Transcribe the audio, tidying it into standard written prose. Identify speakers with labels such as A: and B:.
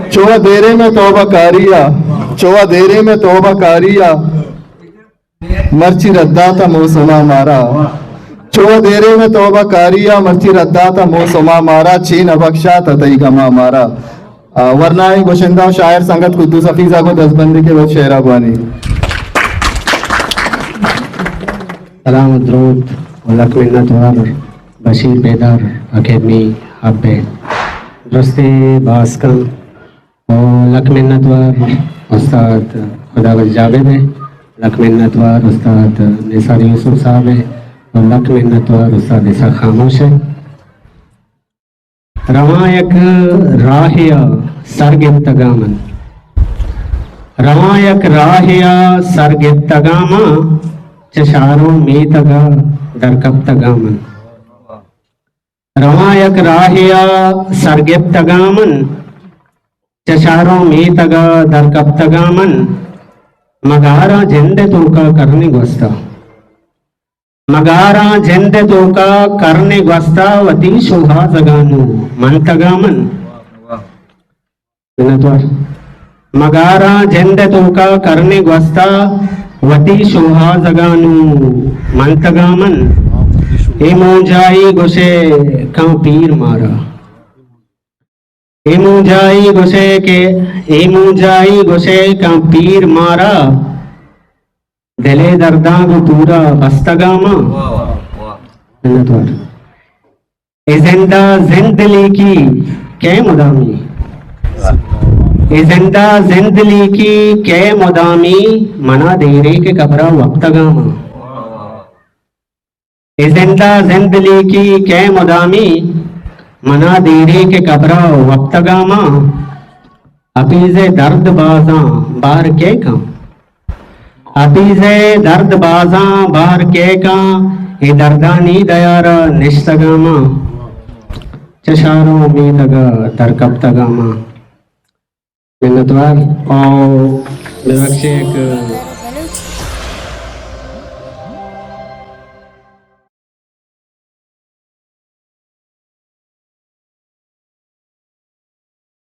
A: चोवा देरे में तौबा कारिया, चोवा देरे में तौबा कारिया, मर्ची रद्दाता मौसमा मारा। चोवा देरे में तौबा कारिया, मर्ची रद्दाता मौसमा मारा, चीन अबक्षा ततई गमा मारा। वरना गोशिंदा शायर संगत कुद्दूस हफीजा को दस्तबंदी के बाद शेरा बानी।
B: सलाम द्रूद लक मिन्नतवार बशीर बेदार अकेडमी हब्बे दुरुस्ते बास्कन और लक मिन्नतवार उस्ताद खुदावंद जावेद है, लक मिन्नतवार उस्ताद निसार यूसुफ साहब है और लक मिन्नतवार उस्ताद इसा खामोश है। रवायक राहिया सरगिफ्तगामन, रवायक राहिया सरगिफ्तगामा चशारों मीतगा दरकप्तगामन। रवायक राहिया सरगिफ्तगामन चशारों मीतगा दरकप्तगामन। मगारा जिंदे तोका करने गोस्ता, मगारा जिंदे तोका करने गोस्ता वती शोभा जगानू मंतगामन। मगारा जिंदे तोका करने गोस्ता वती शोभा जगानू मंतगामन। एमोजाई गुसे का पीर मारा, एमोजाई गुसे के एमोजाई गुसे का पीर मारा। दिले दर्दा को पूरा बस्तगामा। जिंदा जिंदली की कै मुदामी, जिंदा जिंदली की कै मुदामी मना देरे के कबरा वक्तगामा। जिंदा जिंदली की कै मुदामी मना देरे के कबरा वक्तगामा। अपीज़े दर्द बाजा बार के का, अपीज़े दर्द बाजा बार के का ए दर्दानी दयारा निश्तगामा। चशारों मीतगा दरकप्तगामा। मिन्नतवार और एक